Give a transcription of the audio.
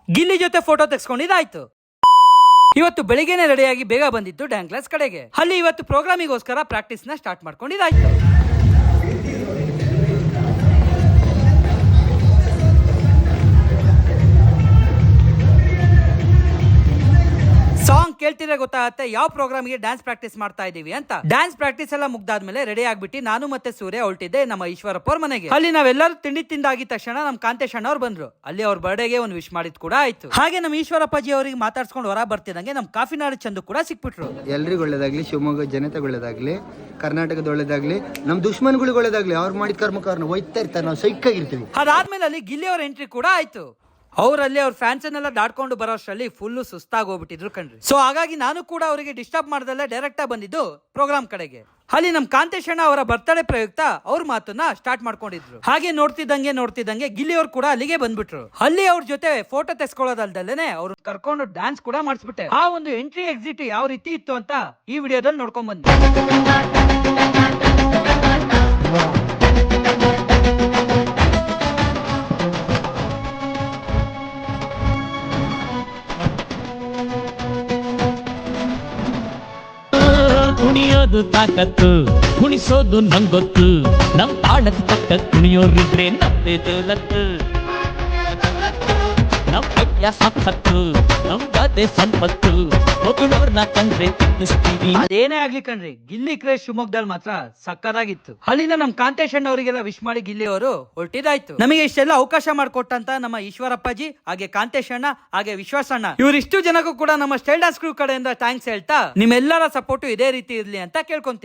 ಗಿಲ್ಲಿ ಜೊತೆ ಫೋಟೋ ತೆಗೆಸ್ಕೊಂಡಿದ್ದಾಯ್ತು. ಇವತ್ತು ಬೆಳಿಗ್ಗೆನೆ ರೆಡಿಯಾಗಿ ಬೇಗ ಬಂದಿತ್ತು ಡ್ಯಾನ್ಸ್ ಕ್ಲಾಸ್ ಕಡೆಗೆ. ಅಲ್ಲಿ ಇವತ್ತು ಪ್ರೋಗ್ರಾಮಿಗೋಸ್ಕರ ಪ್ರಾಕ್ಟೀಸ್ ನ ಸ್ಟಾರ್ಟ್ ಮಾಡ್ಕೊಂಡಿದ್ದಾಯ್ತು. ಸಾಂಗ್ ಕೇಳ್ತಿದ್ರೆ ಗೊತ್ತಾಗುತ್ತೆ ಯಾವ ಪ್ರೋಗ್ರಾಮ್ ಗೆ ಡ್ಯಾನ್ಸ್ ಪ್ರಾಕ್ಟೀಸ್ ಮಾಡ್ತಾ ಇದೀವಿ ಅಂತ. ಡ್ಯಾನ್ಸ್ ಪ್ರಾಕ್ಟೀಸ್ ಎಲ್ಲ ಮುಗ್ದಾದ್ಮೇಲೆ ರೆಡಿ ಆಗ್ಬಿಟ್ಟು ನಾನು ಮತ್ತೆ ಸೂರ್ಯ ಹೊರಟಿದ್ದೆ ನಮ್ಮ ಈಶ್ವರಪ್ಪ ಅವ್ರ ಮನೆಗೆ. ಅಲ್ಲಿ ನಾವೆಲ್ಲರೂ ತಿಂಡಿ ತಿಂದಾಗಿದ ತಕ್ಷಣ ನಮ್ ಕಾಂತೇಶ್ ಅಣ್ಣ ಅವ್ರು ಬಂದ್ರು. ಅಲ್ಲಿ ಅವ್ರ ಬರ್ಡೇಗೆ ಒಂದು ವಿಶ್ ಮಾಡಿದ್ ಕೂಡ ಆಯ್ತು. ಹಾಗೆ ನಮ್ಮ ಈಶ್ವರಪ್ಪಾಜಿ ಅವರಿಗೆ ಮಾತಾಡ್ಸ್ಕೊಂಡು ಹೊರ ಬರ್ತಿದಂಗೆ ನಮ್ ಕಾಫಿನಾಡು ಚಂದು ಕೂಡ ಸಿಕ್ಬಿಟ್ರು. ಎಲ್ರಿಗೂ ಒಳ್ಳೇದಾಗ್ಲಿ, ಶಿವಮೊಗ್ಗ ಜನತೆಗೆ ಒಳ್ಳೇದಾಗ್ಲಿ, ಕರ್ನಾಟಕದ ಒಳ್ಳೇದಾಗ್ಲಿ, ನಮ್ ದುಶ್ಮನ್ಗಳಿಗೆ ಒಳ್ಳೇದಾಗ್ಲಿ. ಅವ್ರು ಮಾಡಿದ ಕರ್ಮಕಾರನ ಹೋಯ್ತಾ ಇರ್ತಾರೆ, ನಾವು ಸೈಕಾಗಿರ್ತೀವಿ. ಅದಾದ್ಮೇಲೆ ಅಲ್ಲಿ ಗಿಲ್ಲಿ ಅವ್ರ ಎಂಟ್ರಿ ಕೂಡ ಆಯ್ತು. ಅವರಲ್ಲಿ ಅವ್ರ ಫ್ಯಾನ್ಸ್ ಅನ್ನೆಲ್ಲ ದಾಟ್ಕೊಂಡು ಬರೋಷ್ಟರಲ್ಲಿ ಫುಲ್ ಸುಸ್ತಾಗಿ ಹೋಗ್ಬಿಟ್ಟಿದ್ರು ಕಣ್ರಿ. ಸೊ ಹಾಗಾಗಿ ನಾನು ಕೂಡ ಅವರಿಗೆ ಡಿಸ್ಟರ್ಬ್ ಮಾಡ್ದಲ್ಲೇ ಡೈರೆಕ್ಟ್ ಆಗಿ ಬಂದಿದ್ದು ಪ್ರೋಗ್ರಾಮ್ ಕಡೆಗೆ. ಅಲ್ಲಿ ನಮ್ ಕಾಂತೇಶ್ ಅಣ್ಣ ಅವರ ಬರ್ತ್ಡೇ ಪ್ರಯುಕ್ತ ಅವ್ರ ಮಾತನ್ನ ಸ್ಟಾರ್ಟ್ ಮಾಡ್ಕೊಂಡಿದ್ರು. ಹಾಗೆ ನೋಡ್ತಿದ್ದಂಗೆ ಗಿಲ್ಲಿ ಅವ್ರು ಕೂಡ ಅಲ್ಲಿಗೆ ಬಂದ್ಬಿಟ್ರು. ಅಲ್ಲಿ ಅವ್ರ ಜೊತೆ ಫೋಟೋ ತೆಸ್ಕೊಳ್ಳೋದಲ್ದಲ್ಲೇನೆ ಅವ್ರು ಕರ್ಕೊಂಡು ಡ್ಯಾನ್ಸ್ ಕೂಡ ಮಾಡಿಸ್ಬಿಟ್ಟೆ. ಆ ಒಂದು ಎಂಟ್ರಿ ಎಕ್ಸಿಟ್ ಯಾವ ರೀತಿ ಇತ್ತು ಅಂತ ಈ ವಿಡಿಯೋದಲ್ಲಿ ನೋಡ್ಕೊಂಡ್ ಬಂದ್ವಿ. ಕುಣಿಯೋದು ತಾಕತ್ತು, ಕುಣಿಸೋದು ನಂಗೊತ್ತು. ನಮ್ ತಾಳದ ಪಕ್ಕ ಕುಣಿಯೋರಿದ್ರೆ ನಮ್ದೇ ಲತ್ತು. ನಮ್ ಐಡಿಯಾ ಸಂಪತ್ತು, ನಮ್ ಗಾದೆ ಸಂಪತ್ತು. ಹೊಗಳೋರ್ನ ಕಂಡ್ರೆ ತಿನ್ನಿಸ್ತೀವಿ. ಅದೇನೇ ಆಗ್ಲಿ ಕಣ್ರಿ, ಗಿಲ್ಲಿ ಕ್ರೇಜ್ ಶಿವಮೊಗ್ಗದಲ್ಲಿ ಮಾತ್ರ ಸಕ್ಕದಾಗಿತ್ತು. ಅಲ್ಲಿಂದ ನಮ್ ಕಾಂತೇಶ್ ಅಣ್ಣ ಅವರಿಗೆಲ್ಲ ವಿಶ್ ಮಾಡಿ ಗಿಲ್ಲಿ ಅವರು ಹೊರಟಿದಾಯ್ತು. ನಮಗೆ ಇಷ್ಟೆಲ್ಲ ಅವಕಾಶ ಮಾಡ್ಕೊಟ್ಟಂತ ನಮ್ಮ ಈಶ್ವರಪ್ಪಾಜಿ, ಹಾಗೆ ಕಾಂತೇಶ್ ಅಣ್ಣ, ಹಾಗೆ ವಿಶ್ವಾಸ ಅಣ್ಣ, ಇವರಿಷ್ಟು ಜನಕ್ಕೂ ಕೂಡ ನಮ್ಮ ಸ್ಟೈಲ್ ಡಾನ್ಸ್ ಕ್ರೂ ಕಡೆಯಿಂದ ಥ್ಯಾಂಕ್ಸ್ ಹೇಳ್ತಾ ನಿಮ್ಮೆಲ್ಲರ ಸಪೋರ್ಟ್ ಇದೇ ರೀತಿ ಇರ್ಲಿ ಅಂತ ಕೇಳ್ಕೊಂತೀವಿ.